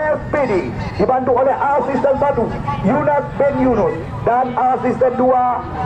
SPD dibantu oleh asisten 1 Yunus bin Yunus dan asisten 2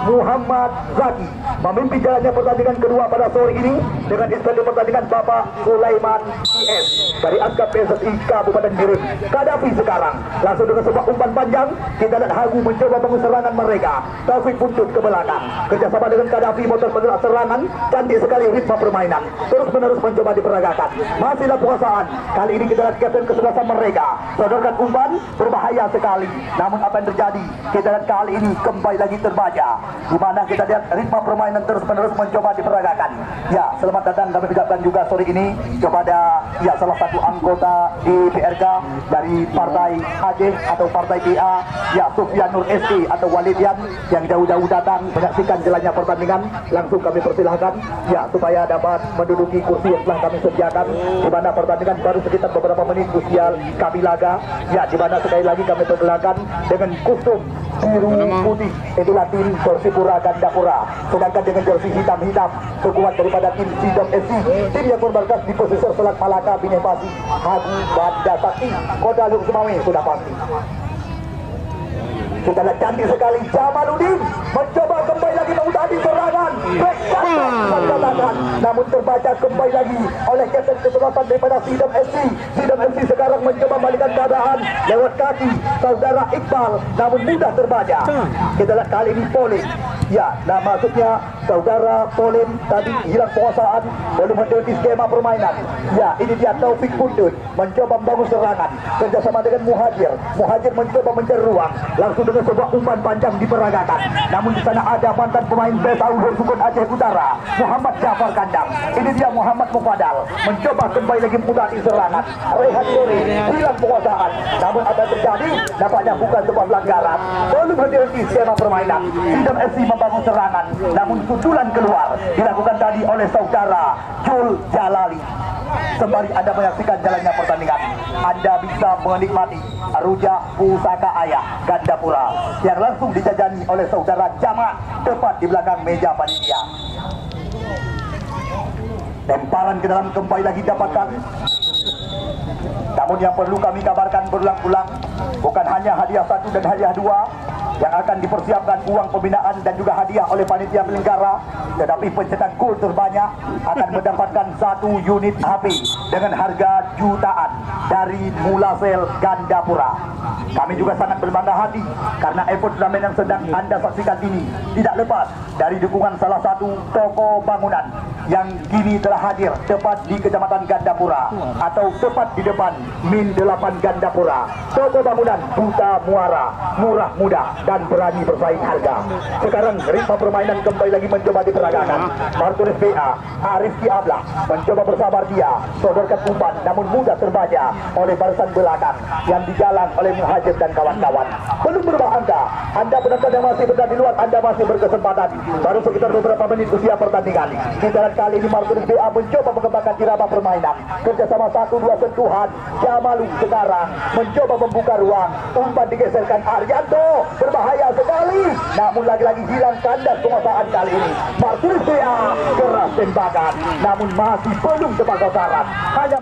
Muhammad Zaki memimpin jalannya pertandingan kedua pada sore ini dengan inspektur pertandingan Bapak Sulaiman IS dari Askap PSSI Kabupaten Biren. Kadafi sekarang langsung dengan sebuah umpan panjang, kita lihat Hagu mencoba bangun serangan mereka. Taufik buntut ke belakang, kerjasama dengan Kadafi motor penggerak serangan, cantik sekali ritme permainan, terus menerus mencoba diperagakan. Masihlah penguasaan, kali ini kita lihat kapten kesebelasan mereka sodorkan umpan berbahaya sekali, namun apa yang terjadi kita lihat kali ini kembali lagi terbaca, di mana kita lihat ritme permainan terus menerus mencoba diperagakan. Ya, selamat datang kami ucapkan juga sore ini kepada ya salah satu anggota di PRK dari Partai Aceh atau Partai PA, ya Sufyan Nur SK atau Walidian yang jauh-jauh datang menyaksikan jalannya pertandingan. Langsung kami persilahkan ya supaya dapat menduduki kursi yang telah kami sediakan, di mana pertandingan baru sekitar beberapa menit usia kami laga. Ya, di mana sekali lagi kami perkenalkan dengan kostum biru putih itulah tim Persipura Gandapura, sedangkan dengan jersey hitam-hitam sekuat daripada tim Sidom FC, tim yang bermarkas di pesisir Selat Malaka Bineh Pasi, Hagu Banda Sakti Kota Luk Semawe sudah pasti. Kita lihat cantik sekali Jamaluddin mencoba kembali lagi mengutari serangan, namun terbaca kembali lagi oleh kapten kesebelasan daripada Sidom FC. Sidom FC sekarang mencoba balikan keadaan lewat kaki saudara Iqbal, namun mudah terbaca. Kita lihat kali ini Polin, ya, nah maksudnya saudara Polin tadi hilang penguasaan, belum mengerti skema permainan. Ya, ini dia Taufik Buntut mencoba membangun serangan kerjasama dengan Muhajir. Muhajir mencoba mencari ruang, langsung dengan sebuah umpan panjang diperagakan. Namun di sana ada mantan pemain Besau Sukun Aceh Utara, Muhammad Jafar Kandang. Ini dia Muhammad Mufadal mencoba kembali lagi memudahkan serangan. Rehan Dori hilang penguasaan, namun apa yang terjadi nampaknya bukan sebuah pelanggaran. Belum henti skema permainan. Sidom FC membangun serangan, namun sundulan keluar dilakukan tadi oleh saudara Jul Jalali. Sembari Anda menyaksikan jalannya pertandingan, Anda bisa menikmati rujak pusaka ayah Gandapura yang langsung dijajani oleh saudara Jamal tepat di belakang meja panitia. Temparan ke dalam kembali lagi dapatkan. Namun yang perlu kami kabarkan berulang-ulang, bukan hanya hadiah 1 dan hadiah 2 yang akan dipersiapkan uang pembinaan dan juga hadiah oleh panitia penyelenggara, tetapi pencetak gol terbanyak akan mendapatkan 1 unit HP dengan harga jutaan dari Mulasel Gandapura. Kami juga sangat berbangga hati karena effort turnamen yang sedang Anda saksikan ini tidak lepas dari dukungan salah satu toko bangunan yang kini telah hadir tepat di Kecamatan Gandapura atau tepat di depan Min 8 Gandapura. Toko bangunan Buta Muara, murah mudah dan berani bersaing harga. Sekarang ritme permainan kembali lagi mencoba diperagakan. Martinez PA, Arifki Ablah mencoba bersabar dia, sodorkan umpan namun mudah terbaca oleh barisan belakang yang dijalan oleh Muhajir dan kawan-kawan. Belum berubah angka, Anda penonton yang masih berada di luar, Anda masih berkesempatan. Baru sekitar beberapa menit usia pertandingan. Kita lihat kali ini Martinez PA mencoba mengembangkan irama permainan. Kerjasama 1-2 sentuhan. Jamalu sekarang mencoba membuka ruang. Umpan digeserkan Arianto, berbahaya sekali. Namun lagi-lagi hilang kandas penguasaan kali ini. Martinez PA keras tembakan, namun masih belum tepat sasaran. Hanya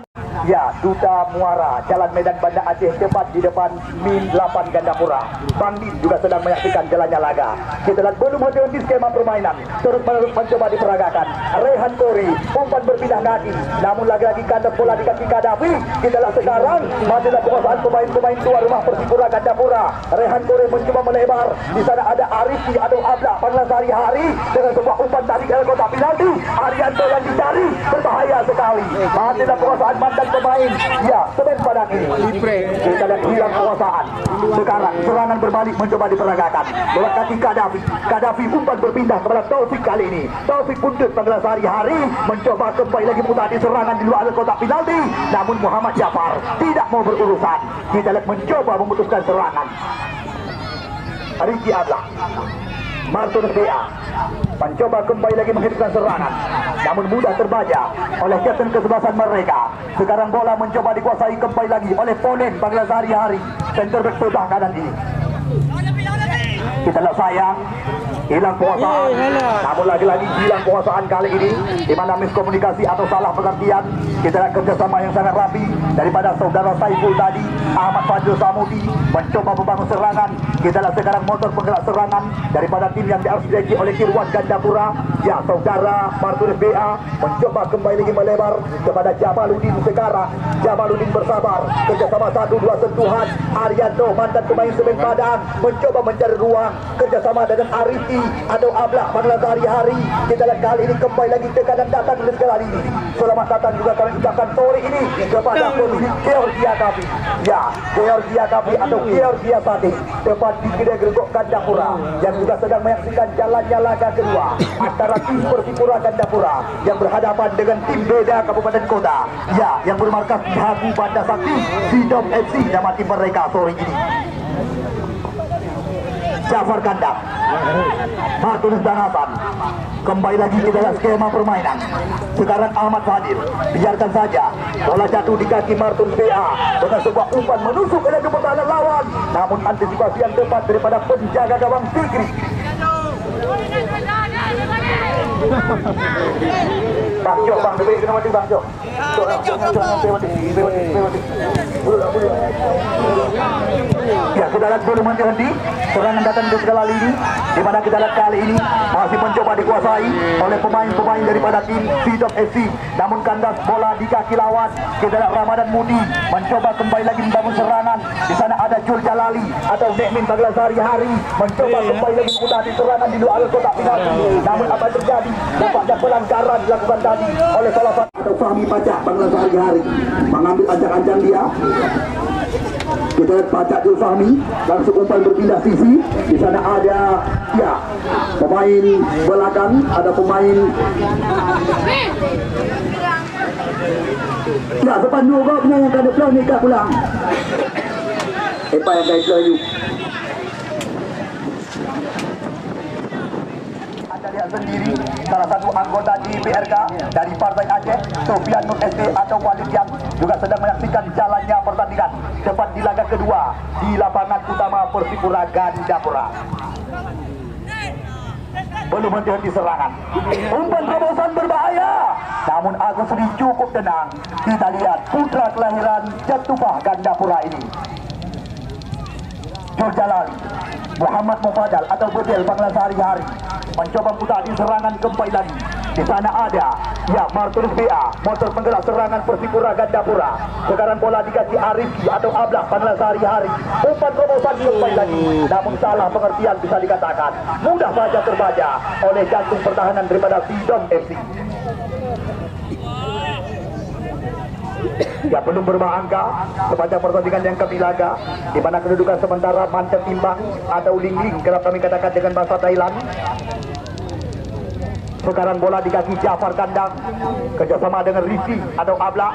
ya, Duta Muara, Jalan Medan Banda Aceh tepat di depan Min 8 Gandapura. Bandit juga sedang menyaksikan jalannya laga. Kita lihat belum henti skema permainan, terus menerus mencoba diperagakan. Rehan Kori, umpan berpindah kaki, namun lagi-lagi kandas bola di kaki Kadafi. Kita lihat sekarang masihlah penguasaan pemain-pemain tuan rumah Persipura Gandapura. Rehan Kori mencoba melebar. Di sana ada Arifki atau Abla Panglasari Hari dengan sebuah umpan tarik dari kotak penalti. Arianto yang dicari, berbahaya sekali. Masihlah penguasaan mantan pemain ya Semen Padang ini. Kita lihat hilang penguasaan. Sekarang serangan berbalik mencoba diperagakan lewat kaki Kadafi. Kadafi umpan berpindah kepada Taufik kali ini. Taufik Buntut Panglasari Hari mencoba kembali lagi mutasi serangan di luar kotak penalti, namun Muhammad Jafar tidak mau berurusan. Kita lihat mencoba memutuskan serangan. Riki Ablah, Martinez PA mencoba kembali lagi menghidupkan serangan, namun mudah terbaca oleh kapten kesebelasan mereka. Sekarang bola mencoba dikuasai kembali lagi oleh Polen Panglasari Hari, center back sebelah kanan ini. Kita lihat sayang hilang penguasaan, namun lagi-lagi hilang penguasaan kali ini, di mana miskomunikasi atau salah pengertian. Kita lihat kerjasama yang sangat rapi daripada saudara Saiful tadi Ahmad Fadil Samudi mencoba membangun serangan. Kita lihat sekarang motor penggerak serangan daripada tim yang diarsiteki oleh Kirwan Gandapura. Ya, saudara Marturis BA mencoba kembali lagi melebar kepada Jamaludin sekarang. Jamaludin bersabar, kerjasama 1-2 sentuhan. Arianto, mantan pemain Semen Padang, mencoba mencari ruang kerjasama dengan Arifi atau Ablak Bangla hari-hari. Kita lihat kali ini kembali lagi tekanan datang dari segala ini. Selamat datang juga kami ucapkan sore ini kepada pemilik Georgia Kapi. Ya, Georgia Kapi atau Georgia Sati, tepat di kedai Gregok Gandapura yang juga sedang menyaksikan jalannya laga kedua antara tim Persipura Gandapura yang berhadapan dengan tim Beda Kabupaten Kota. Ya, yang bermarkas di Hagu Banda Sakti, Sidom FC nama tim mereka sore ini. Jafar Kandang, Martunis dan Hasan. Kembali lagi kita lihat skema permainan. Sekarang Ahmad Fadil, biarkan saja bola jatuh di kaki Martunis BA dengan sebuah umpan menusuk ke dalam pertahanan lawan. Namun antisipasi yang tepat daripada penjaga gawang Fikri. Bang Jo, Bang Dewi kena mati Bang Jo. Ya, kita lihat belum henti-henti serangan datang di segala lini, di mana kita lihat kali ini masih mencoba dikuasai oleh pemain-pemain daripada tim Sidom FC. Namun kandas bola di kaki lawan. Kita lihat Ramadan Mudi mencoba kembali lagi membangun serangan. Di sana ada Jul Jalali atau Nekmin Baglas hari-hari mencoba kembali lagi mengutasi serangan di luar kotak penalti. Namun apa yang terjadi? Nampaknya pelanggaran dilakukan tadi oleh salah satu Fahmi Pacak Baglas hari-hari mengambil ancang-ancang dia. Kita lihat Pacak Jul Fahmi langsung umpan berpindah sisi. Di sana ada ya pemain belakang, ada pemain ya sepan dua yang ada pelan ni kat pulang. Apa yang guys lagi? Anda lihat sendiri salah satu anggota di PRK dari Partai Aceh, Sofian Nur SD atau Walid yang juga sedang menyaksikan jalannya pertandingan cepat di laga kedua di lapangan utama Persipura Gandapura. Belum henti-henti serangan. Umpan terobosan berbahaya. Namun Agus Ri cukup tenang. Kita lihat putra kelahiran Jatufah Gandapura ini, Jul Jalali, Muhammad Mufadal atau Bedel Bangla hari-hari mencoba mengutasi serangan kembali lagi. Di sana ada ya Marturis BA, motor penggerak serangan Persipura Gandapura. Sekarang bola dikasih Arifi atau Ablak Bangla hari-hari. Umpan terobosan kembali lagi. Namun salah pengertian bisa dikatakan. Mudah saja terbaca oleh jantung pertahanan daripada Sidom FC. Ya, belum berubah angka sepanjang pertandingan yang kami laga, di mana kedudukan sementara mantan timbang atau ling-ling kerap kami katakan dengan bahasa Thailand. Sekarang bola di kaki Jafar Kandang kerjasama dengan Rizky atau Ablak.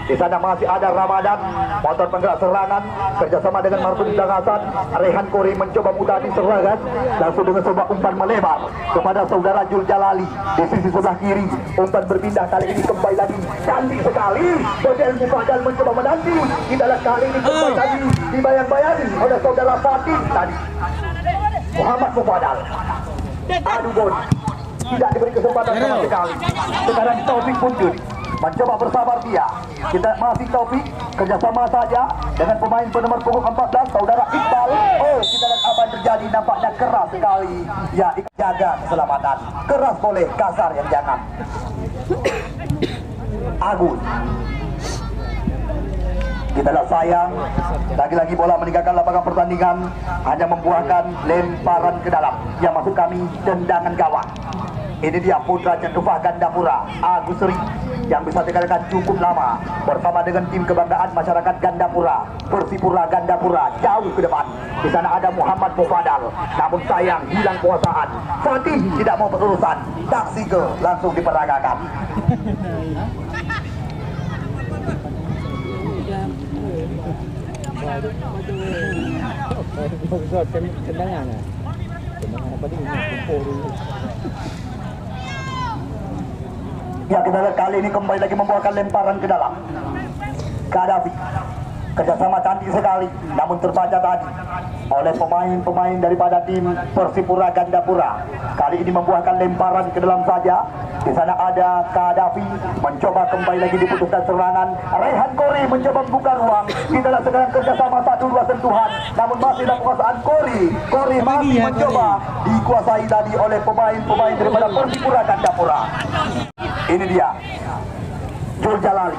Di sana masih ada Ramadan, motor penggerak serangan kerjasama dengan Martunis dan Hasan. Rehan Kori mencoba mutasi serangan langsung dengan sebuah umpan melebar kepada saudara Jul Jalali di sisi sebelah kiri. Umpan berpindah kali ini kembali lagi cantik sekali. Bedel Mufadal mencoba menanti. Kita lihat kali ini kembali lagi dibayang-bayangi oleh saudara Fatin tadi. Muhammad Mufadal adu bodi, tidak diberi kesempatan sama sekali. Sekarang Taufik Punjul mencoba bersabar dia. Kita masih Taufik kerjasama saja dengan pemain penomor punggung 14 saudara Iqbal. Oh, kita lihat apa yang terjadi, nampaknya keras sekali. Ya, jaga keselamatan. Keras boleh, kasar yang jangan. Agus, kita lihat sayang, lagi-lagi bola meninggalkan lapangan pertandingan, hanya membuahkan lemparan ke dalam yang maksud kami tendangan gawang. Ini dia putra Jatufah Gandapura, Agus Ri, yang bisa dikatakan cukup lama bersama dengan tim kebanggaan masyarakat Gandapura, Persipura Gandapura jauh ke depan. Di sana ada Muhammad Mufadal, namun sayang hilang kuasaan. Fatih tidak mau berurusan, taksi ke langsung diperagakan. Ya, kita lihat kali ini kembali lagi membuahkan lemparan ke dalam. Kadafi Kerjasama cantik sekali, namun terbaca tadi oleh pemain-pemain daripada tim Persipura Gandapura. Kali ini membuahkan lemparan ke dalam saja. Di sana ada Kadafi mencoba kembali lagi diputuskan serangan. Rehan Kori mencoba membuka ruang. Kita lihat sekarang kerjasama 1-2 sentuhan, namun masih dalam kekuasaan Kori. Kori masih mencoba dikuasai tadi oleh pemain-pemain daripada Persipura Gandapura. Ini dia Jul Jalali,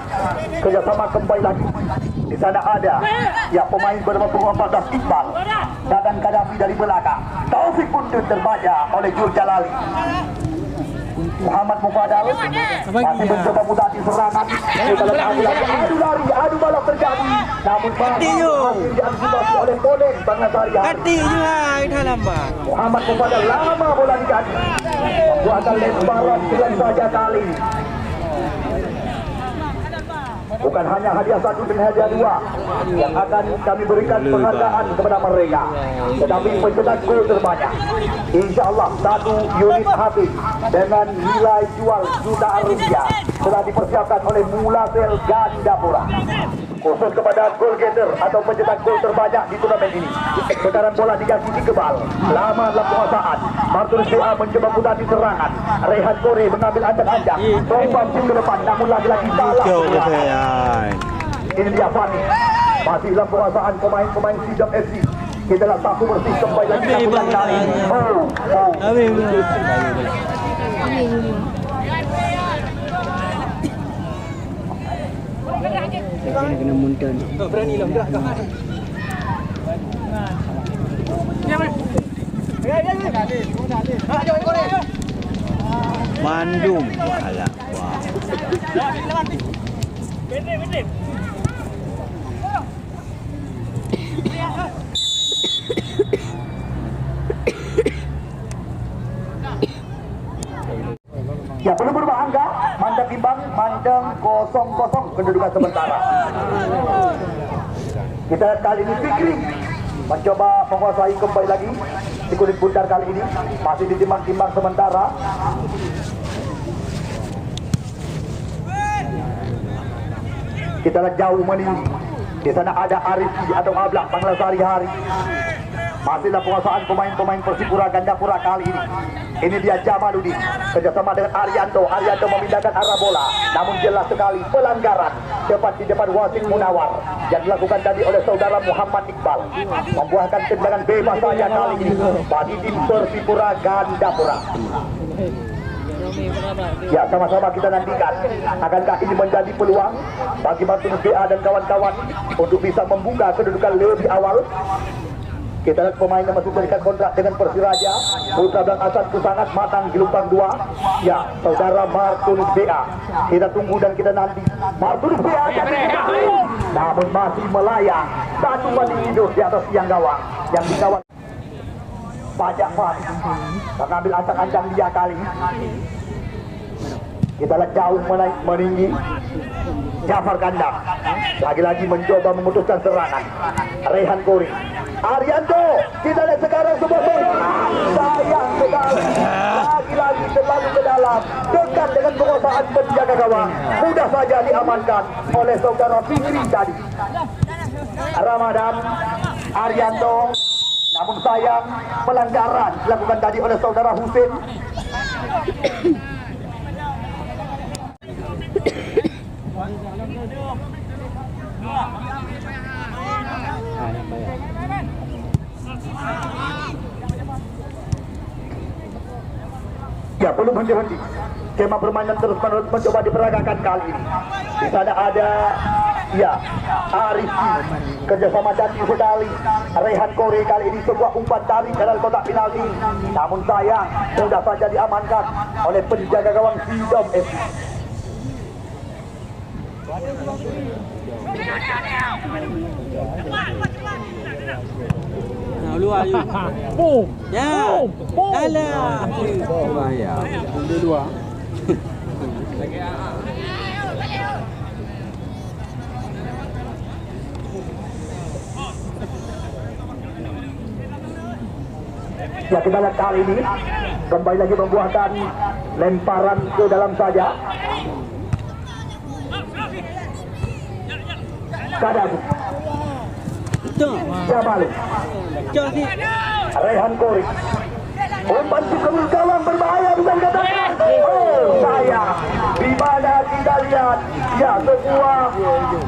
kerjasama kembali lagi. Di sana ada ya pemain bernama 14 Iqbal dan Kadafi dari belakang. Taufik pun terbaca oleh Jul Jalali. Muhammad Mufadal masih mencoba mutasi serangan. Adu lari, adu balap terjadi. Namun masih diantisipasi oleh Bonen Bangasari. Muhammad Mufadal lama bola diganti. Membuatkan lemparan dengan saja kali. Bukan hanya hadiah 1 dan hadiah 2 yang akan kami berikan penghargaan kepada mereka, tetapi pencetak gol terbanyak. Insya Allah 1 unit HP dengan nilai jual jutaan rupiah telah dipersiapkan oleh Mulasel Gandapura. Khusus kepada goal getter atau pencetak gol terbanyak di turnamen ini. Sekarang bola diganti Iqbal. Lama dalam penguasaan. Martinus BA mencoba mutasi serangan. Rehan Kori mengambil ancang-ancang. Tombak ke depan, namun lagi-lagi salah. Ini dia Fani. Masih dalam penguasaan pemain-pemain Sidam FC. Kita lihat sapu bersih kembali lagi lakukan kali. Kena muntan. Berani lah gerak kat. Bandung. Alah. Wah. Betul. Ya, belum berubah angka. Mandang timbang, mandang 0-0 kedudukan sementara. Kita kali ini Fikri mencoba menguasai kembali lagi di kulit bundar kali ini. Masih ditimbang-timbang sementara. Kita lihat jauh meninggi. Di sana ada Arifi atau Ablak Banglasari Hari. Masihlah penguasaan pemain-pemain Persipura Gandapura kali ini. Ini dia Jamaludin kerjasama dengan Arianto. Arianto memindahkan arah bola, namun jelas sekali pelanggaran tepat di depan wasit Munawar yang dilakukan tadi oleh saudara Muhammad Iqbal, membuahkan tendangan bebas saja kali ini bagi tim Persipura Gandapura. Ya, sama-sama kita nantikan akankah ini menjadi peluang bagi Martinus BA dan kawan-kawan untuk bisa membuka kedudukan lebih awal. Kita lihat pemain yang masih berikan kontrak dengan Persiraja. Putra Blang Asadku sangat matang di lubang 2. Ya, saudara Martinus BA. Kita tunggu dan kita nanti. Martinus BA namun masih melayang. Satu banding hidup di atas tiang gawang yang dikawal Pajak Fahri. Mengambil ancang-ancang dia kali. Kita lihat jauh meninggi. Jafar Kandang lagi-lagi mencoba memutuskan serangan. Rehan Kori, Arianto, kita lihat sekarang sebuah bola. Sayang sekali, lagi-lagi terlalu ke dalam, dekat dengan penguasaan penjaga gawang. Mudah saja diamankan oleh saudara Fikri tadi. Ramadan, Arianto, namun sayang pelanggaran dilakukan tadi oleh saudara Husin. Ya, belum henti-henti. Skema permainan terus-menerus mencoba diperagakan kali ini. Di sana ada ya Arifi, kerjasama cantik sekali. Rehan Kori kali ini sebuah umpan tarik dalam kotak penalti. Namun sayang sudah saja diamankan oleh penjaga gawang Sidam FC. Nah, lu ayu. Boom. Ya. Alah. Bahaya. Dua. Ya, kita lihat kali ini kembali lagi membuahkan lemparan ke dalam saja. Kadafi Jamal. Rehan Kori. Umpan kemudian gawang berbahaya bisa dikatakan. Oh sayang. Di mana kita lihat ya sebuah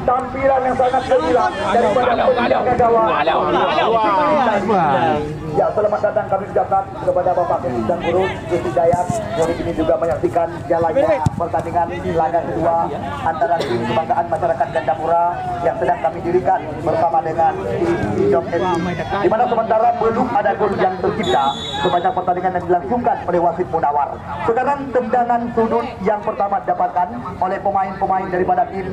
tampilan yang sangat gemilang daripada penjaga gawang. Ya selamat datang kami ucapkan kepada Bapak Ketua dan Guru Gusti Dayat. Hari ini juga menyaksikan jalannya pertandingan laga kedua antara tim kebanggaan masyarakat Gandapura yang sedang kami dirikan bersama dengan tim Sidom FC. Di mana sementara belum ada gol yang tercipta sepanjang pertandingan yang dilangsungkan oleh wasit Munawar. Sekarang tendangan sudut yang pertama didapatkan oleh pemain-pemain daripada tim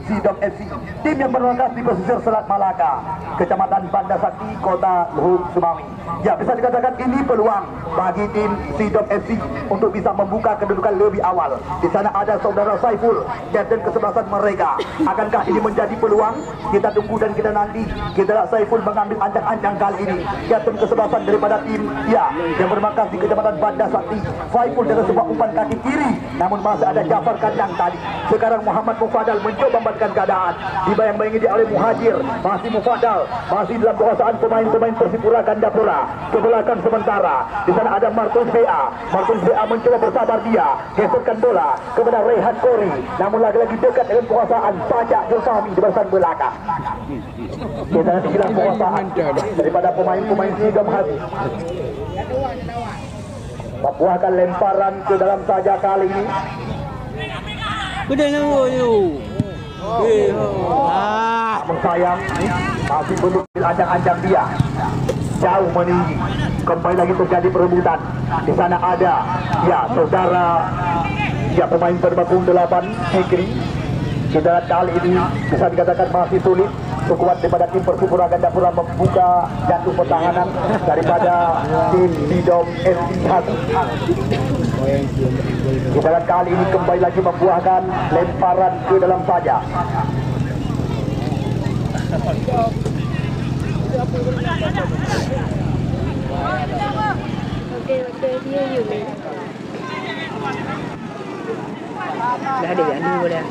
Sidom FC, tim yang bermarkas di pesisir Selat Malaka, Kecamatan Banda Sakti, Kota Luhuk, Sumawi. Ya, bisa dikatakan ini peluang bagi tim Sidom FC untuk bisa membuka kedudukan lebih awal. Di sana ada saudara Saiful, kapten kesebelasan mereka. Akankah ini menjadi peluang? Kita tunggu dan kita nanti. Kita lihat Saiful mengambil ancang-ancang kali ini. Kapten kesebelasan daripada tim yang bermarkas di Kecamatan Banda Sakti. Saiful dengan sebuah umpan kaki kiri, namun masih ada Jafar kandang tadi. Sekarang Muhammad Mufadal mencoba membantu keadaan. Dibayang-bayangi dia oleh Muhajir. Masih Mufadal, masih dalam kekuasaan pemain-pemain Persipura Gandapura. Ke belakang sementara. Di sana ada Martins BA. Martins BA mencoba bersabar dia. Geserkan bola kepada Rehan Kori. Namun lagi-lagi dekat dengan kekuasaan Pajak Julfahmi di barisan belakang. Kita nanti hilang kekuasaan daripada pemain-pemain Sidom Hati. Membuahkan lemparan ke dalam saja kali ini. Udah nunggu. Namun sayang masih belum ancang-ancang dia. Jauh meninggi. Kembali lagi terjadi perebutan. Di sana ada saudara pemain terbakung 8 Fikri. Kita kali ini bisa dikatakan masih sulit. Sekuat daripada tim Persipura Gandapura membuka jantung pertahanan daripada tim Sidom FC Hati. Kita kali ini kembali lagi membuahkan lemparan ke dalam saja. Dah ada yang dulu dah.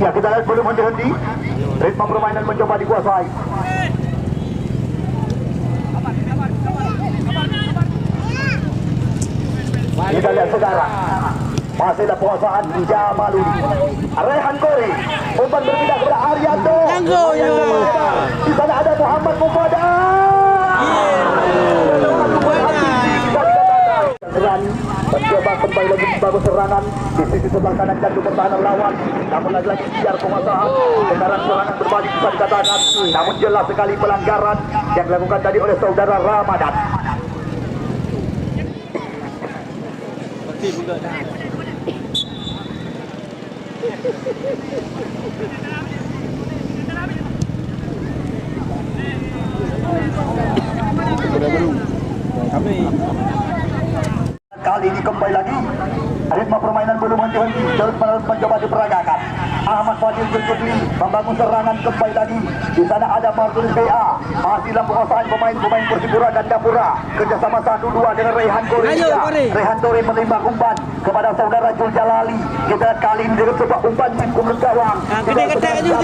Ya, kita lihat belum henti-henti. Ritme permainan mencoba dikuasai. Kita lihat sekarang masih ada penguasaan Jamaludi. Rehan Kori, umpan berpindah kepada Arianto. Di sana ada Muhammad Mufadal. Mencoba kembali lagi membangun serangan di sisi sebelah kanan jantung pertahanan lawan. Namun lagi-lagi biar penguasaan. Sekarang serangan berbalik bisa dikatakan. Namun jelas sekali pelanggaran yang dilakukan tadi oleh saudara Ramadan. Kali ini kembali lagi ritme permainan belum henti-henti, terus menerus mencoba diperagakan. Ahmad Fadil Zulkifli membangun serangan kembali lagi. Di sana ada Martins BA, masih dalam penguasaan pemain-pemain Persipura Gandapura. Kerjasama 1-2 dengan Rehan Kori. Rehan Kori menerima umpan kepada saudara Jul Jalali. Kita kali ini dengan sebuah umpan di kumul gawang. Kita kata juga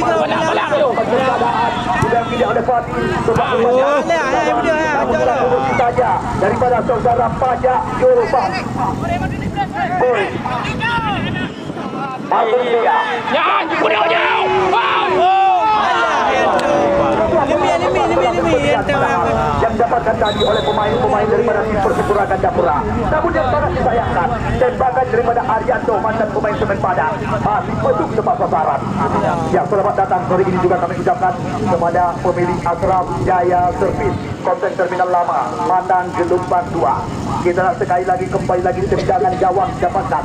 sudah tidak oleh Fadil. Sebuah umpan saja daripada saudara Pajak Julfahmi. Martins BA. Yang dapatkan tadi oleh pemain-pemain daripada tim Persipura Gandapura. Namun yang sangat disayangkan, tembakan daripada Arianto, mantan pemain Semen Padang, masih masuk tepat sasaran. Ya, selamat datang sore ini juga kami ucapkan kepada pemilik Asraf Jaya Servis, konten terminal lama, Padang Gelombang 2. Kita sekali lagi kembali lagi tendangan gawang dapatkan.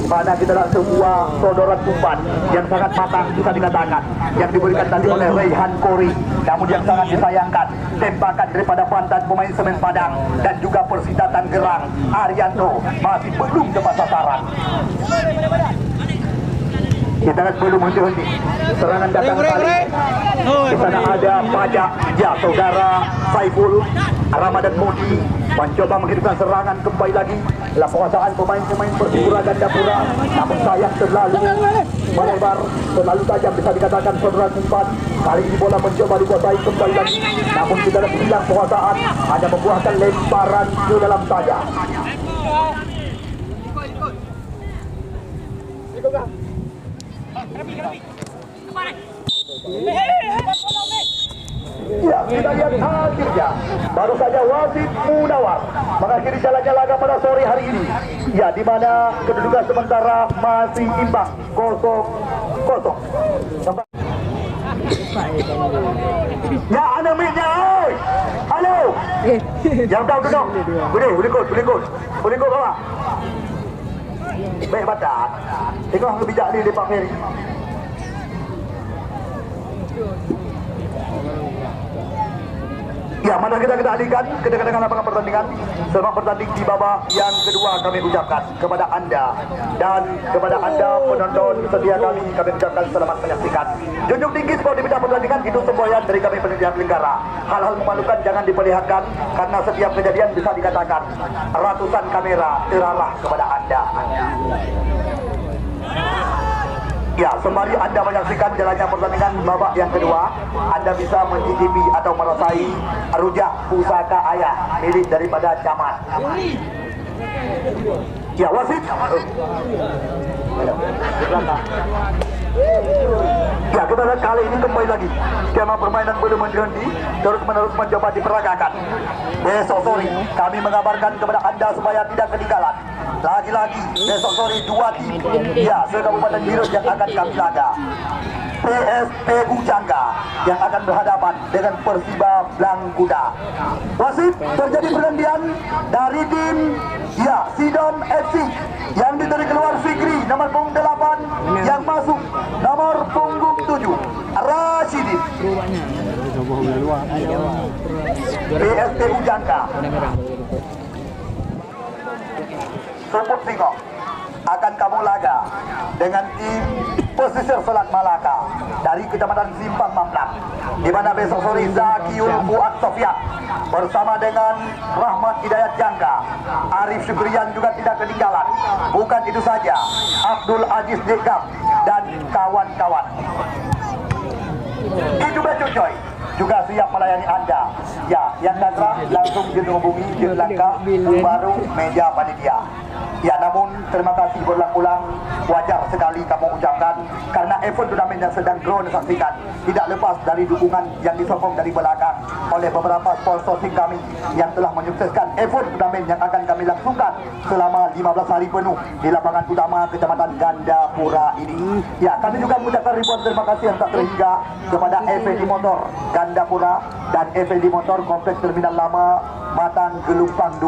Mana kita lihat sebuah sodoran umpan yang sangat matang bisa dikatakan, yang diberikan tadi oleh Rehan Kori. Namun yang sangat disayangkan, tembakan daripada mantan pemain Semen Padang dan juga Persita Tangerang, Arianto, masih belum tepat sasaran. Kita lihat belum henti-henti. Serangan datang kali. Di sana ada Pajak, saudara Saiful, Ramadan Mudi mencoba menghidupkan serangan kembali lagi. Dalam penguasaan pemain-pemain Persipura Gandapura, namun sayang terlalu melebar, terlalu tajam bisa dikatakan saudara umpan. Kali ini bola mencoba dikuasai kembali lagi, namun tidak ada hilang penguasaan, hanya membuahkan lemparan ke dalam saja. Ya, kita lihat akhirnya baru saja wasit Munawar mengakhiri jalannya laga pada sore hari ini. Ya, di mana kedudukan sementara masih imbang 0-0. Ya, ana minya, oi. Halo. Yang tahu duduk. Boleh ikut bawah. Baik batat. Tengok hang bijak ni Pak Ferry. Ya, mana kita alihkan kedekangan lapangan pertandingan. Selamat bertanding di babak yang kedua kami ucapkan kepada anda dan kepada anda penonton setia kami ucapkan selamat menyaksikan. Junjung tinggi sportivitas pertandingan, itu semboyan dari kami panitia penyelenggara. Hal-hal memalukan jangan diperlihatkan karena setiap kejadian bisa dikatakan ratusan kamera terarah kepada anda. Ya, sembari anda menyaksikan jalannya pertandingan babak yang kedua, anda bisa mencicipi atau merasai rujak pusaka ayah milik daripada Camat. Ya, wasit. Ya, kita lihat kali ini kembali lagi skema permainan belum berhenti, terus-menerus mencoba diperagakan. Besok sore kami mengabarkan kepada anda supaya tidak ketinggalan. Lagi-lagi besok sore 2 tim ya se-Kabupaten Biren yang akan kami laga. PSPU Jangka yang akan berhadapan dengan Persiba Blangkuda. Wasit, terjadi pergantian dari tim ya Sidom FC yang ditarik keluar Fikri nomor punggung 8, yang masuk nomor punggung 7 Rashidin. PSPU Jangka Sumput Singkong akan kamu laga dengan tim Pesisir Selat Malaka dari Kecamatan Simpang Mamplang, di mana besok sore Zakiul Fuad Sofyan bersama dengan Rahmat Hidayat Jangka, Arif Syukrian juga tidak ketinggalan. Bukan itu saja, Abdul Aziz Dekam dan kawan-kawan. Itu betul coy, juga siap melayani anda. Ya, yang datang langsung dihubungi di langkah baru meja panitia. Ya, namun terima kasih berulang-ulang, wajar sekali kamu ucapkan karena event turnamen yang sedang grow disaksikan tidak lepas dari dukungan yang disokong dari belakang oleh beberapa sponsorship kami yang telah menyukseskan event turnamen yang akan kami langsungkan selama 15 hari penuh di lapangan utama Kecamatan Gandapura ini. Ya, kami juga mengucapkan ribuan terima kasih yang tak terhingga kepada FLD Motor Gandapura dan FLD Motor Kompleks Terminal Lama Matang Gelumpang 2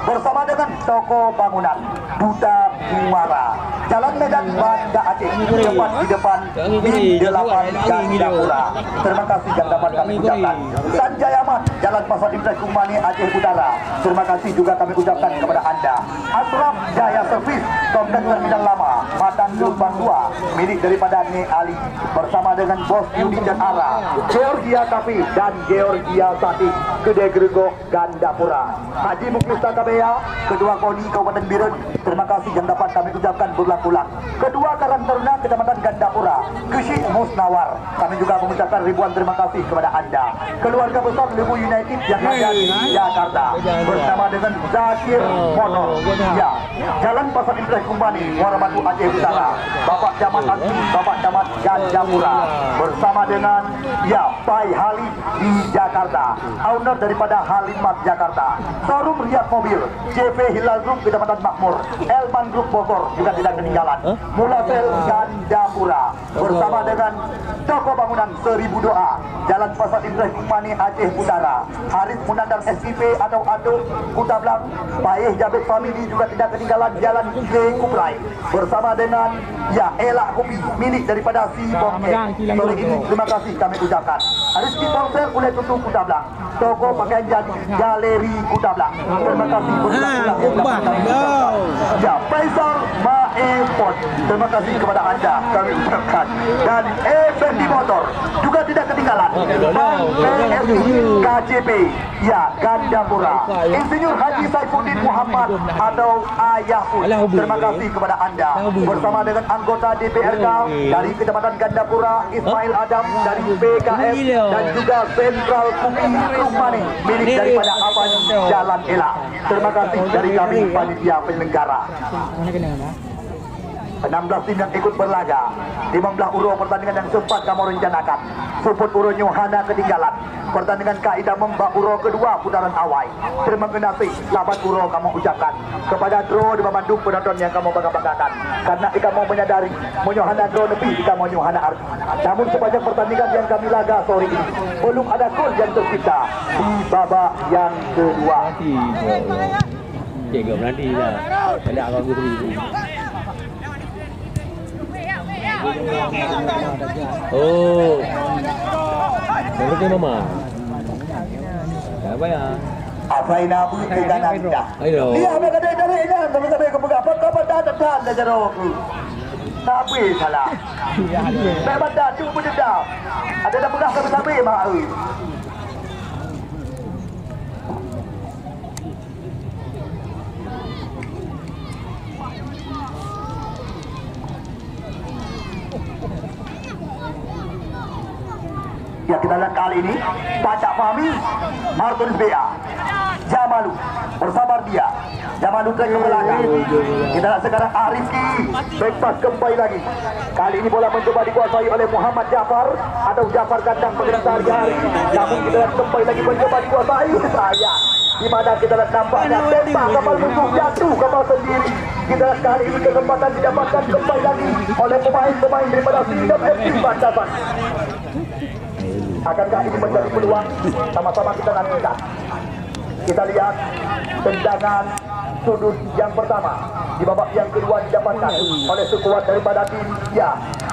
bersama dengan toko bangunan Duta Muara Jalan Medan Banda Aceh, tepat di depan BIM 8 Gandapura. Terima kasih yang dapat kami ucapkan. Sanjay Ahmad, Jalan Pasar Impres Kumani Aceh Utara. Terima kasih juga kami ucapkan kepada anda. Asraf Jaya Servis Kompleks Terminal Lama Matang Gelumpang 2 milik daripada Ne Ali bersama dengan Bos Yudi dan Ara, Georgia Cafe dan Georgia Sati Kedai Gregok Gandapura. Haji Muklista Kabea, Kedua Koni Kabupaten Biren. Terima kasih yang dapat kami ucapkan berulang-ulang. Kedua Karang Taruna Kecamatan Gandapura, Kusyik Musnawar. Kami juga mengucapkan ribuan terima kasih kepada anda. Keluarga besar Lebu United yang ada di Jakarta bersama dengan Zakir Motor. Ya, Jalan Pasar Impres Kumbani, Muara Batu Aceh Utara. Bapak Camat Agung, Bapak Camat Gandapura bersama dengan ya Pai Halim di Jakarta, owner daripada Halimat Jakarta. Showroom Riyad Mobil, CV Hilal Group Kecamatan Makmur, Elman Group Bogor juga tidak ketinggalan. Mulafel Gandapura bersama dengan toko bangunan 1000 Doa, Jalan Pasar Impres Kumbani Aceh Utara. Haris Munandar SIP atau Aduk Kutablang, Paeh Jabet Family juga tidak ketinggalan. Jalan J Kuplai bersama dengan ya Elak Kopi milik daripada Si Bongke. Sore ini terima kasih kami ucapkan. Rizky Ponsel oleh Tutu Kutablang, toko pakaian jadi Galeri Kutablang. Terima kasih berulang-ulang yang dapat kami ucapkan. Ya, Faisal Maepot, terima kasih kepada anda kami ucapkan. Dan FLD Motor juga tidak ketinggalan. ketinggalan. KJP, ya Gandapura. Insinyur Haji Saifuddin Muhammad atau Ayah Pun. Terima kasih kepada anda. Bersama dengan anggota DPRK dari Kecamatan Gandapura, Ismail Adam dari PKF dan juga Sentral Kuki Rumani milik daripada Aban Jalan Elak. Terima kasih dari kami panitia penyelenggara. 16 tim yang ikut berlaga, 15 urut pertandingan yang sempat kamu rencanakan. Suput urut Yohana ketinggalan. Pertandingan kaidah membak urut kedua putaran awal. Terima kasih sahabat urut kamu ucapkan kepada draw di Bandung penonton yang kamu bangga-banggakan. Karena kamu menyadari Yohana draw lebih kamu Yohana arti. Namun sepanjang pertandingan yang kami laga sore ini belum ada gol yang tercipta di babak yang kedua. Jaga nanti dah. Ada orang gitu. Oh, berarti mama. Apa ya? Apa ini abu dengan anda? Ayo. Dia mereka dari ini, mereka kebuka. Kapan datang dah jeruk? Tak boleh salah. Memang dah cuba dendam. Ada dah pegang sampai mak. Ya, kita lihat kali ini Pacak Fahmi, Martonis Bea, Jamalu bersama dia. Jamalu ke belakang. Kita lihat sekarang Arifki, back pass kembali lagi. Kali ini bola mencoba dikuasai oleh Muhammad Jafar atau Jafar kandang pengendara sehari-hari. Namun kita lihat kembali lagi mencoba dikuasai saya. Di mana kita lihat nampaknya tembak kapal musuh jatuh kapal sendiri. Kita lihat kali ini kesempatan didapatkan kembali lagi oleh pemain-pemain daripada Sindam FC Bantasan. Akankah ini menjadi peluang? Sama-sama kita nantikan. Kita lihat tendangan sudut yang pertama di babak yang kedua didapatkan oleh sekuat daripada tim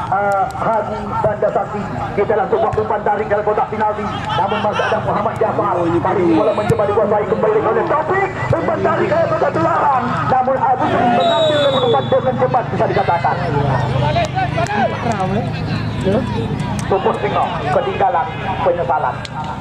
Haji Banda Sakti. Kita langsung umpan tarik dalam kotak penalti. Namun masih ada Muhammad Jafar. Kali ini bola mencoba dikuasai kembali oleh Taufik. Umpan tarik ke kotak telaran. Namun Abu mengambil umpan dengan cepat bisa dikatakan. Suput Singo ketinggalan penyesalan.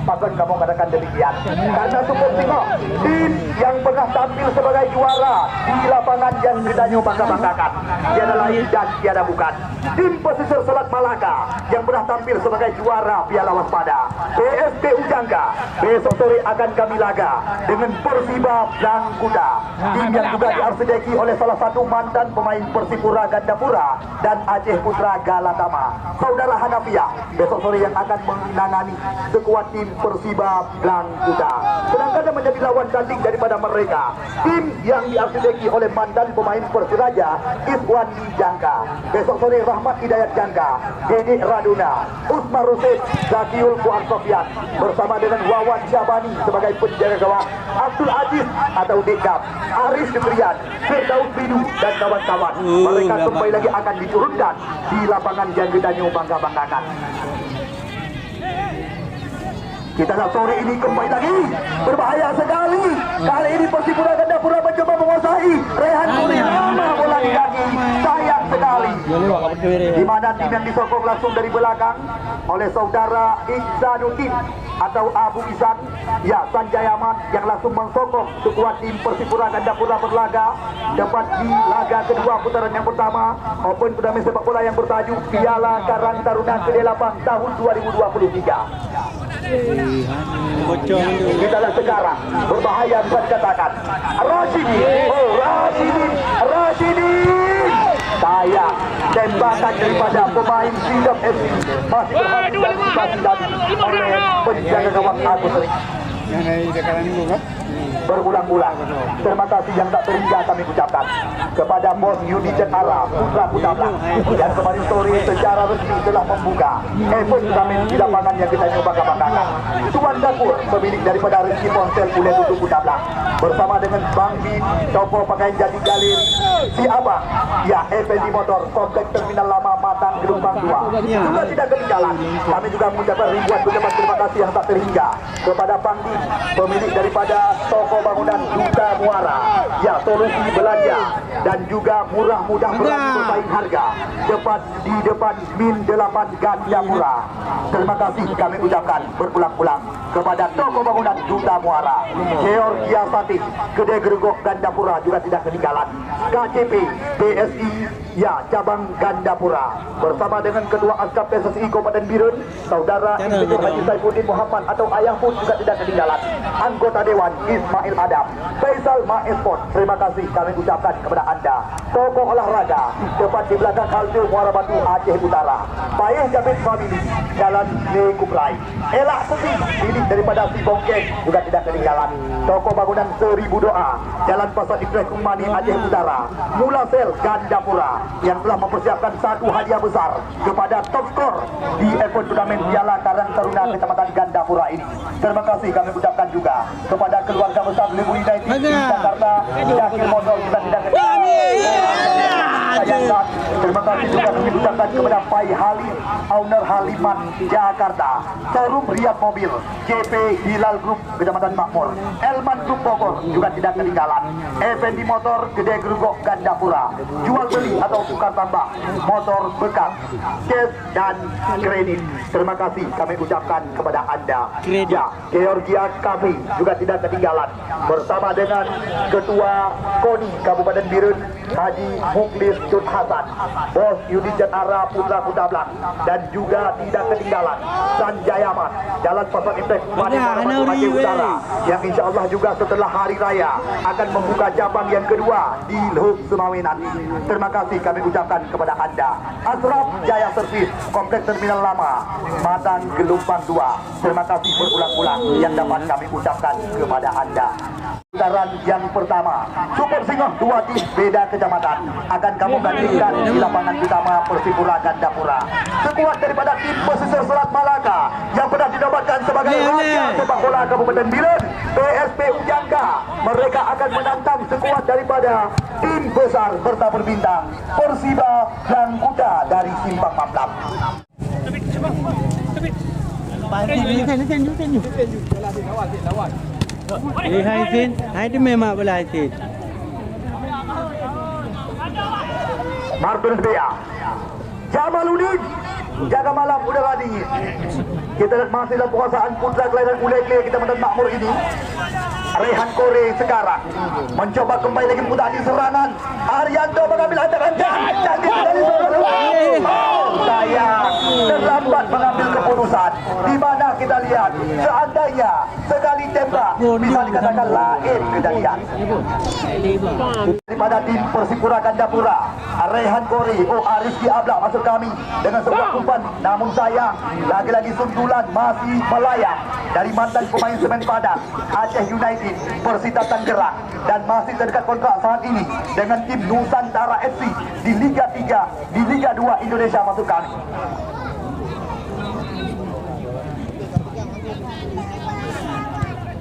Bahkan kamu katakan demikian karena Suput Singo tim yang pernah tampil sebagai juara di lapangan yang kita bangga-banggakan. Tiada lain dan tiada bukan tim pesisir Selat Malaka yang pernah tampil sebagai juara Piala Waspada PSPU Jangka. Besok sore akan kami laga dengan Persiba Blangkuda, tim yang juga diarsideki oleh salah satu mantan pemain Persipura Gandapura dan Aceh Putra Galatama, saudara Hanafiah. Besok sore yang akan menangani sekuat tim Persiba Blangkuda. Sedangkan yang menjadi lawan tanding daripada mereka tim yang diarsideki oleh mantan pemain Persiraja Iswan di Jangka. Besok sore Rahmat Hidayat Jangka, Dede Raduna, Usmar Rusid, Zakiul Fuad Sofian bersama dengan Wawan Syabani sebagai penjaga gawang, Abdul Aziz atau Dekap, Aris Ketrian, Firdaus Bidu dan kawan-kawan. Mereka kembali lagi akan diturunkan di lapangan yang kita bangga-banggakan. Kita lihat sore ini kembali lagi berbahaya sekali. Kali ini Persipura Gandapura mencoba menguasai. Rehan Kuning lama bola di kaki. Sayang sekali. Di mana tim yang disokong langsung dari belakang oleh saudara Iksanuddin atau Abu Isan, ya Sanjay Ahmad yang langsung mensokong sekuat tim Persipura Gandapura berlaga dapat di laga kedua putaran yang pertama Open Turnamen Sepak Bola yang bertajuk Piala Karang Taruna ke-8 tahun 2023. Kita lihat sekarang berbahaya bisa dikatakan Rashidi sayang tembakan daripada pemain Sindam FC masih berhasil oleh penjaga gawang Agus Rik. Berulang-ulang terima kasih yang tak terhingga kami ucapkan kepada Bos Yudi Cetara Putra Putablang dan kemarin sore secara resmi telah membuka event turnamen di lapangan yang kita bangga-banggakan. Tuan Dakur pemilik daripada Rizki Ponsel Pule Tutu Putablang bersama dengan Bang Bin Topo Pakaian Jati Galeri si Abang ya Effendi Motor Komplek Terminal Lama Matang Gelombang 2 juga tidak ketinggalan. Kami juga mengucapkan ribuan ucapan terima kasih yang tak terhingga kepada Pangdi pemilik daripada toko bangunan Duta Muara, ya, solusi belanja dan juga murah mudah berani bersaing harga, tepat di depan Min 8 Gandapura. Terima kasih kami ucapkan berulang-ulang kepada toko bangunan Duta Muara, Georgia Sati, Kedai Gregok Gandapura juga tidak ketinggalan, KCP BSI, ya, cabang Gandapura, bersama dengan Ketua Askap PSSI Kabupaten Birun, Saudara Insinyur Haji Saifuddin Muhammad atau Ayah pun juga tidak ketinggalan, anggota Dewan Ismail Adam, Faisal Maesport. Terima kasih kami ucapkan kepada Anda. Toko olahraga tepat di belakang halte Muara Batu Aceh Utara, Paeh Jabit Family, Jalan Lekuprai, Elak Putih, milik daripada Si Bongkeng juga tidak ketinggalan. Toko bangunan Seribu Doa, Jalan Pasar Ibrahim Kumani Aceh Utara, Mula Sel Gandapura yang telah mempersiapkan satu hadiah besar kepada top skor di event turnamen Piala Karang Taruna Kecamatan Gandapura ini. Terima kasih kami ucapkan juga kepada keluarga besar Lebu United di Jakarta, Yakir Motor juga tidak ketinggalan. Terima kasih juga kami ucapkan kepada Pai Halim, owner Haliman Jakarta, showroom Riyad Mobil, JP Hilal Group Kecamatan Makmur, Elman Group Bogor juga tidak ketinggalan, Effendi Motor Kedai Gregok Gandapura, jual beli atau tukar tambah motor bekas, cash dan kredit. Terima kasih kami ucapkan kepada Anda. Ya, Georgia Cafe juga tidak ketinggalan, bersama dengan Ketua KONI Kabupaten Birun Haji Muklis Cut Hasan, Bos Yudi Jatara Putra Kutablang, dan juga tidak ketinggalan Sanjayaman, Jalan Pasar Imtek Aceh Utara, yang insya Allah juga setelah Hari Raya akan membuka cabang yang kedua di Lehuk Semawi nanti. Terima kasih kami ucapkan kepada Anda. Asraf Jaya Servis, Kompleks Terminal Lama, Matang Gelumpang 2. Terima kasih berulang-ulang yang dapat kami ucapkan kepada Anda. Putaran yang pertama, Super Singoh 2 tim beda kecamatan akan kamu gantikan di lapangan utama Persipura Gandapura. Sekuat daripada tim Pesisir Selat Malaka yang pernah dinobatkan sebagai Raja Sepak Bola Kabupaten Birun, PSP Ujangga. Mereka akan menantang sekuat daripada tim besar serta berbintang Persiba dan Kuda dari Simpang Mamlam. Hai Sin, hai tu memang bola Sin. Martin Bea, Jamaluddin, jaga malam udara dingin. Kita masih dalam penguasaan putra kelahiran Ulekle kita menang makmur ini. Rehan Kore sekarang mencoba kembali lagi memutasi serangan. Arianto mengambil hantaran cantik dari sayang terlambat mengambil keputusan. Di mana kita lihat seandainya sekali tembak bisa dikatakan lain kejadian. Daripada tim Persipura Gandapura, Rehan Kore, Rizky Ablak masuk kami dengan sebuah umpan, namun sayang lagi-lagi sundulan masih melayang dari mantan pemain Semen Padang, Aceh United, Persita Tangerang, dan masih terdekat kontrak saat ini dengan tim Nusantara FC di Liga 3, di Liga 2 Indonesia masuk kami.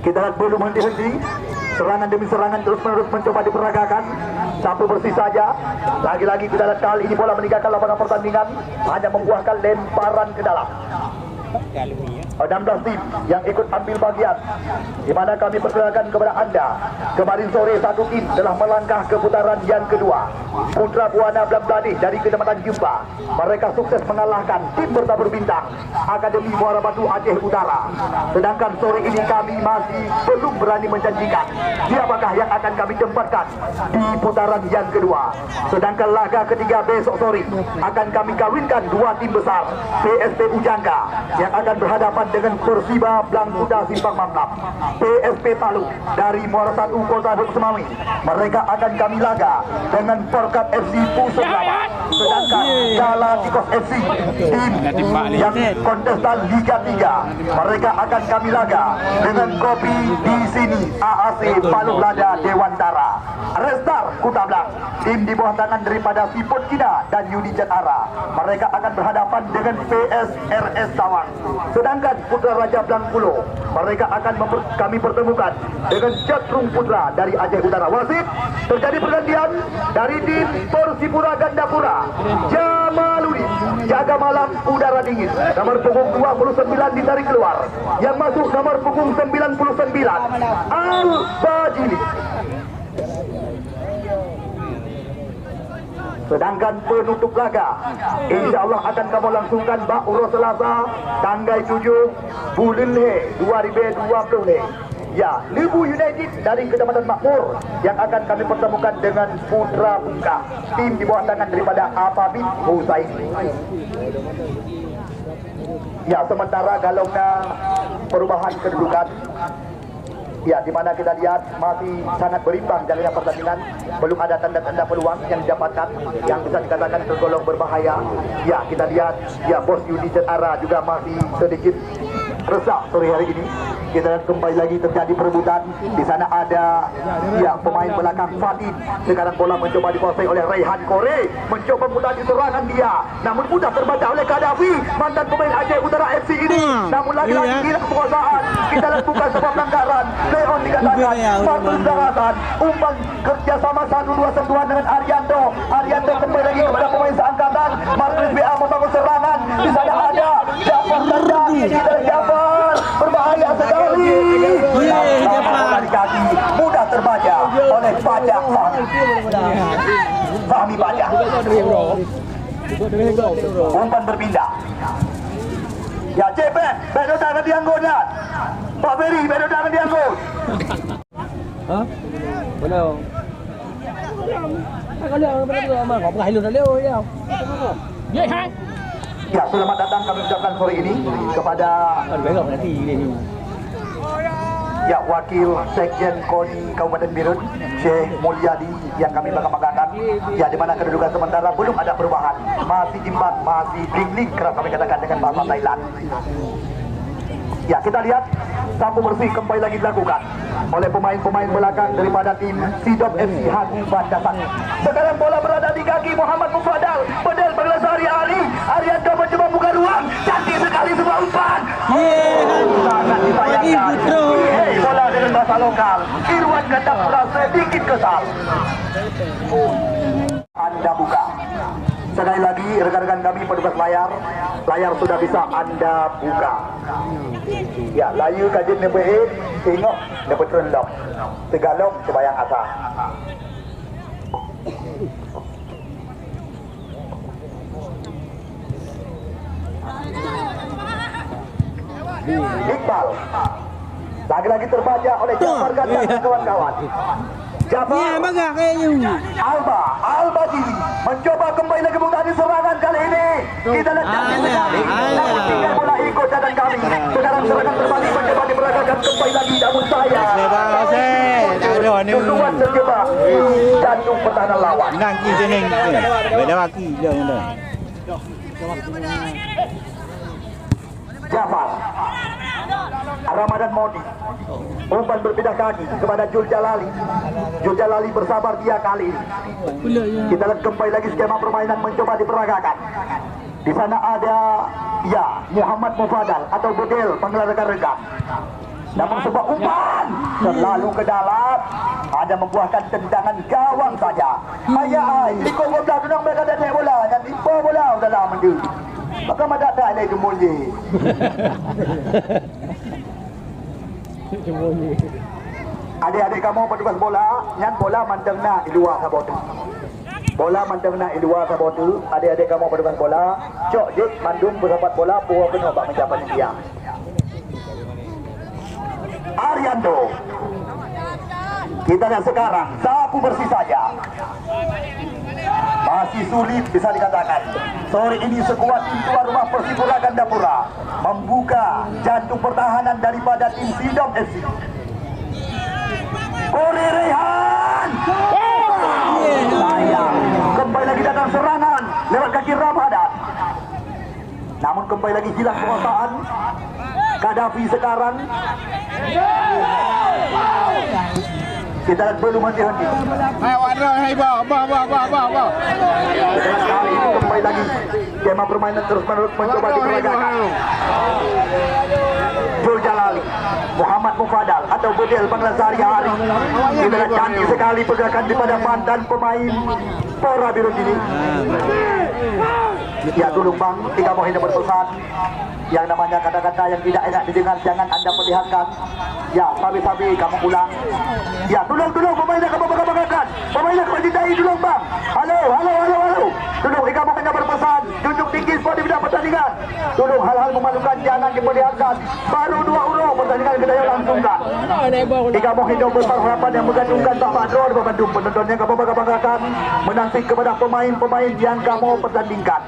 Kita lihat belum henti-henti, serangan demi serangan terus-menerus mencoba diperagakan sampai bersih saja. Lagi-lagi kita lihat kali ini bola meninggalkan lapangan pertandingan, hanya membuahkan lemparan ke dalam. 16 tim yang ikut ambil bagian, di mana kami perkenalkan kepada Anda. Kemarin sore satu tim telah melangkah ke putaran yang kedua. Putra Buana Blabladih dari Kecamatan Jumpa, mereka sukses mengalahkan tim bertabur bintang Akademi Muara Batu Aceh Utara. Sedangkan sore ini kami masih belum berani menjanjikan siapakah yang akan kami tempatkan di putaran yang kedua. Sedangkan laga ketiga besok sore akan kami kawinkan dua tim besar, PSP Ujangga yang akan berhadapan dengan Persiba Blangkuda Simpang Mamlam, PSP Palu dari Muara 1 Kota Lehuk Semawi. Mereka akan kami laga dengan Porkat FC Pusat Lama. Sedangkan Galacticos FC, tim yang kontestan Liga 3, mereka akan kami laga dengan Kopi di sini AAC Palu Lada Dewantara. Restar Kutablang, tim di bawah tangan daripada Siput Kina dan Yudi Jatara, mereka akan berhadapan dengan PSRS Tawang. Sedangkan Putra Raja Blangkulo, mereka akan kami pertemukan dengan Jatrum Putra dari Aceh Utara. Wasit, terjadi pergantian dari tim Persipura Gandapura. Jamaluddin, jaga malam udara dingin. Nomor punggung 29 ditarik keluar. Yang masuk nomor punggung 99 Al-Bajili. Sedangkan penutup laga, insya Allah akan kamu langsungkan Bak Urus Selasa, tanggal 7 bulan 2020. Ya, Lebu United dari Kecamatan Makmur yang akan kami pertemukan dengan Putra Bungka, tim di bawah tangan daripada Apabit Husaini. Ya, sementara galaunya perubahan kedudukan. Ya, di mana kita lihat masih sangat berimbang jalannya pertandingan. Belum ada tanda-tanda peluang yang didapatkan yang bisa dikatakan tergolong berbahaya. Ya, kita lihat ya bos Yudi Cetara juga masih sedikit resah sore hari ini. Kita lihat kembali lagi terjadi perebutan. Di sana ada ya pemain belakang Fadin. Sekarang bola mencoba dikuasai oleh Raihan Kore. Mencoba mudah di serangan dia. Namun mudah terbaca oleh Kadafi, mantan pemain Aceh Utara FC ini. Namun lagi-lagi hilang penguasaan. Kita lihat bukan sebab pelanggaran. Leon dikatakan patut daratan. Umpan kerjasama 1-2 sentuhan dengan Arianto. Arianto kembali lagi kepada pemain seangkatan. Marcus BA membangun serangan. Di sana ada Jafar tendang. Kita Jafar berbahaya sekali. Dari kaki mudah terbaca oleh Pajak Fahmi Pajak. Umpan berpindah. Ya Cepet, bedo tangan dianggonya. Pak Beri, bedo tangan dianggot. Hả? Bữa nào? Có liệu mà có ngày lượt liệu hay không? Vậy hai. Ya, selamat datang kami ucapkan sore ini kepada ya Wakil Sekjen KONI Kabupaten Birun, Syekh Mulyadi yang kami bangga-banggakan. Ya, di mana kedudukan sementara belum ada perubahan, masih imbang, masih bling-bling kerap kami katakan dengan bahasa Thailand. Ya, kita lihat sapu bersih kembali lagi dilakukan oleh pemain-pemain belakang daripada tim Sidop FC Hagu Bandasang. Sekarang bola berada di kaki Muhammad Mufadal. Bedel Baglasari Ali. Arianto mencoba buka ruang. Cantik sekali sebuah umpan. Sangat disayangkan. Bola dengan bahasa lokal. Irwan Gandapura sedikit kesal. Anda buka. Sekali lagi rekan-rekan kami petugas layar sudah bisa Anda buka. Ya, layu kajian nebein, tengok nebet rendok. Tegalong sebayang asal. Iqbal lagi-lagi terbaca oleh Jafar Ganda dan kawan-kawan. Jafar Al-Bajili mencoba kembali lagi menghadapi serangan kali ini. Kita lihat namun tinggal bola ikut datang kami. Sekarang serangan terbalik mencoba diperagakan kembali lagi, namun saya keluar terjebak jantung pertahanan lawan. Nangki jeneng beda waki dia ngono. Jafar Ramadan Modi umpan berpindah kaki kepada Jul Jalali. Jul Jalali bersabar dia kali ini. Kita lihat kembali lagi skema permainan mencoba diperagakan. Di sana ada ya Muhammad Mufadal atau Bedel panggilan rekan-rekan. Namun sebuah umpan terlalu ke dalam, ada membuahkan tendangan gawang saja. Ayah, iko bola tunang mereka dan bola dan iko bola udah lama menjadi. Maka madata ada itu mulai. Adik-adik kamu petugas bola, nyan bola mantengna di luar sabotu. Bola mantengna di luar sabotu. Adik-adik kamu petugas bola, cok dik mandum bersahabat bola, puwa penuh bak mencapai dia. Arianto. Kita lihat sekarang sapu bersih saja. Masih sulit bisa dikatakan. Sore ini sekuat tim tuan rumah Persipura Gandapura membuka jantung pertahanan daripada tim Sidom FC. Kore Rehan. Sayang. Kembali lagi datang serangan lewat kaki Ramadan. Namun kembali lagi hilang penguasaan. Kadafi sekarang. Kita lihat belum henti-henti. Hai wadro, hai bawa. Kali ini kembali lagi skema permainan terus-menerus mencoba diperagakan. Jul Jalali, Muhammad Mufadal atau Bedel panggilan sehari-hari. Kita lihat cantik sekali pergerakan daripada mantan pemain Pora Biru ini. Ya tolong bang, tiga mohon berpesan. Yang namanya kata-kata yang tidak enak didengar jangan anda perlihatkan. Ya, sabi-sabi kamu pulang. Ya, tolong pemainnya kamu banggakan. Pemainnya kamu cintai tolong bang. Halo. Tolong tiga mohon berpesan. Junjung tinggi sport di bidang pertandingan. Tolong hal-hal memalukan jangan diperlihatkan. Baru 2 urut pertandingan kita yang langsungkan. Tiga mohon berharapan yang menggantungkan Pak Badrul Bandung penontonnya kamu banggakan menanti kepada pemain-pemain yang kamu pertandingkan.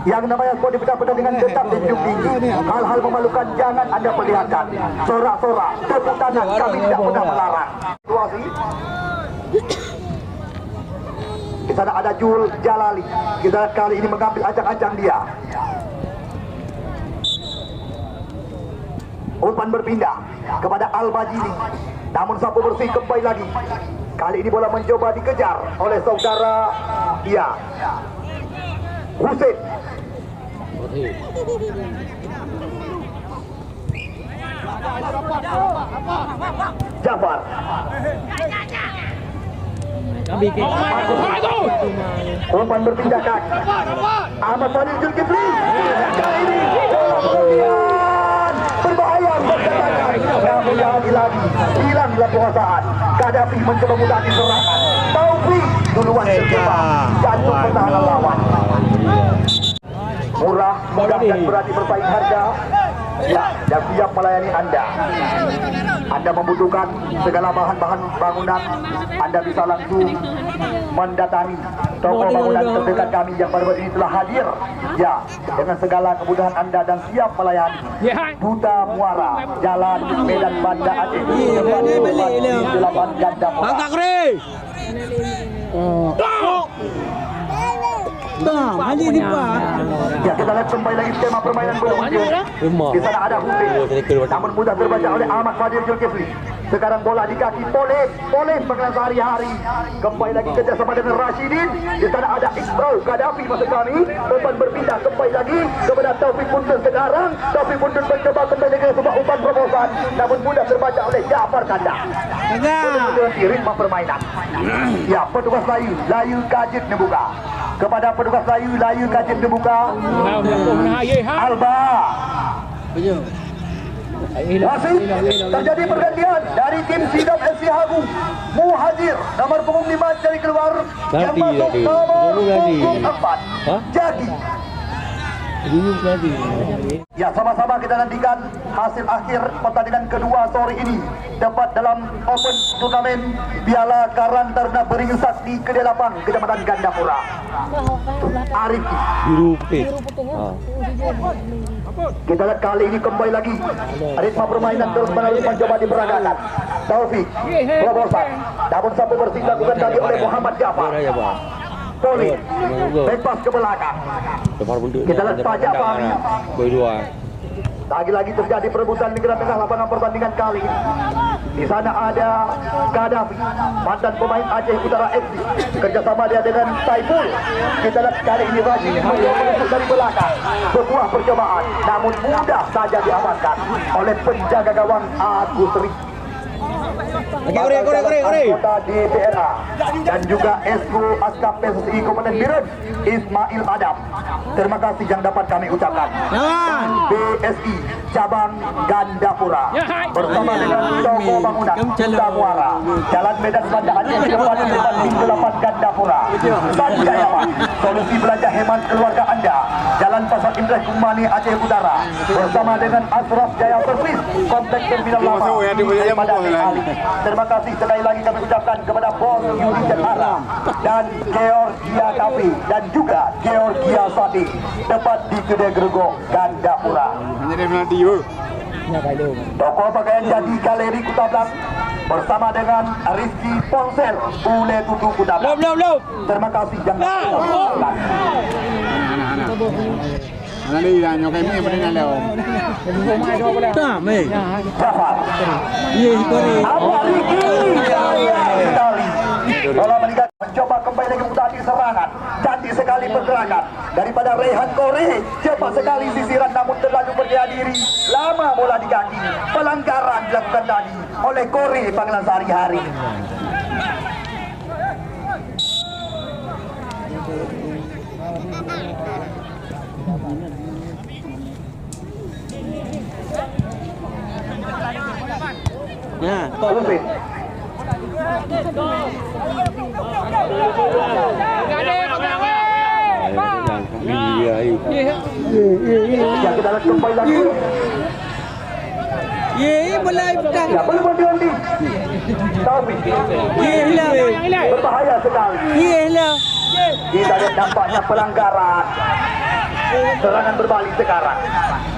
Yang namanya sport di bidang pertandingan tetap dijunjung tinggi. Hal-hal memalukan jangan anda perlihatkan. Sorak-sorak, tepuk tangan kami tidak pernah melarang. Situasi. Di sana ada Jul Jalali. Kita kali ini mengambil ancang-ancang dia. Umpan berpindah kepada Al-Majidi. Namun sapu bersih kembali lagi. Kali ini bola mencoba dikejar oleh saudara dia Husein. Jafar. Umpan berpindah kaki. Ahmad Fadil Zulkifli. Kali ini berbahaya. Namun lagi hilanglah kekuasaan. Gaddafi mencoba mudah diserahkan. Taufik duluan terjebak jantung pertahanan lawan. Murah, mudah dan berani bersaing harga. Ya, dan siap melayani Anda. Anda membutuhkan segala bahan-bahan bangunan, Anda bisa langsung mendatangi toko bangunan terdekat kami yang baru ini telah hadir. Ya, dengan segala kemudahan Anda dan siap melayani. Duta Muara, Jalan Medan Banda Aceh, Delapan Ganda Muara. Ya, kita lihat kembali lagi tema permainan bola. Di sana ada Husein, namun mudah terbaca oleh Ahmad Fadil Zulkifli. Sekarang bola di kaki Poles pengelan sehari-hari. Kembali lagi kerjasama dengan Rashidin. Di sana ada Iqbal Gaddafi masuk kami. Umpan berpindah kembali lagi kepada Taufik Buntun sekarang. Taufik Buntun mencoba kembali lagi sebuah umpan terobosan, namun mudah terbaca oleh Jafar Kanda. Betul-betul di ritme permainan. Ya, petugas Layu Kajit membuka. Kepada petugas Layu Kajit membuka. Alba. Masih terjadi pergantian dari tim Sidap SC Hagu. Muhajir nomor punggung 5 dari keluar yang masuk nomor punggung 4 Jagi. Ya, sama-sama kita nantikan hasil akhir pertandingan kedua sore ini tepat dalam Open Turnamen Piala Karang Taruna Beringin Sakti ke-8 Kecamatan Gandapura. Arif kita lihat kali ini kembali lagi ritme permainan terus menerus mencoba diperagakan. Taufik terobosan, namun sapu bersih dilakukan tadi oleh Muhammad Jafar. Poli bebas ke belakang. Kita lihat pajak Fahmi. Lagi-lagi terjadi perebutan di tengah lapangan pertandingan kali ini. Di sana ada Gaddafi, mantan pemain Aceh Utara FC. Kerjasama dia dengan Saiful. Kita lihat kali ini Rashid menusuk dari belakang. Sebuah percobaan, namun mudah saja diamankan oleh penjaga gawang Agus Rizki. Anggota DPRA dan juga SO Askap PSSI Komandan Biren Ismail Adam. Terima kasih yang dapat kami ucapkan. Dan BSI Cabang Gandapura bersama dengan toko bangunan Duta Muara, Jalan Medan Banda Aceh Kecamatan 8 Gandapura. Sanjayawan, solusi belanja hemat keluarga Anda, Jalan Pasar Indra Kumani Aceh Utara, bersama dengan Asraf Jaya Servis Kompleks Terminal Lama daripada Ali. Terima kasih sekali lagi kami ucapkan kepada Bos Yudi Cetara dan Georgia Kapi dan juga Georgia Sati tepat di Kedai Gregok Gandapura. Toko pakaian jadi Galeri Kutablang bersama dengan Rizky Ponsel Ule Tutu Kutablang. Terima kasih yang ucapkan. Nanti dah nyokai ni pernah lewat. Jafar. Apa Ricky? Bola meninggal mencoba kembali lagi mutasi serangan. Cantik sekali pergerakan daripada Rehan Kore. Cepat sekali sisiran namun terlalu berjaya diri. Lama bola di kaki. Pelanggaran dilakukan tadi oleh Kore panggilan sehari-hari. Nah, Alvin. Ya, kita lihat kembali lagi. ye belai petang. Ya, belum berhenti. Taufik. Ye hilang. Berbahaya sekali. Ye hilang. Kita lihat nampaknya pelanggaran. Serangan berbalik sekarang.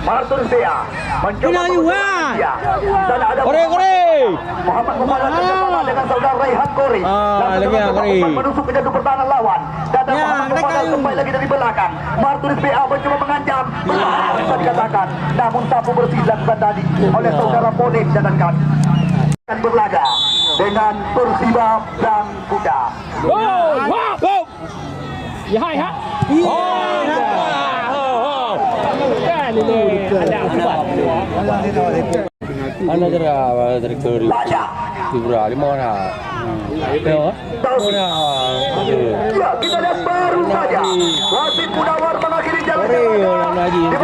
Martur Bea mencoba Hilang juga. Ya. Dan ada Kore. Muhammad Muhammad bersama dengan saudara Raihan Kori. lebih Kori. Menusuk ke jadu pertahanan lawan. Dan Ya, Muhammad Muhammad kembali lagi dari belakang. Martur Bea mencoba mengancam. Bisa dikatakan. Namun sapu bersih dilakukan tadi oleh saudara Ponik dan kan. Akan berlaga dengan Persiba Sang Kuda. Ya hai ha. Ana jera dari Kori. Baca. Dibra 5 dah. Ya. Ya, kita lihat baru saja wasit Munawar mengakhiri jalan Kore orang lagi. di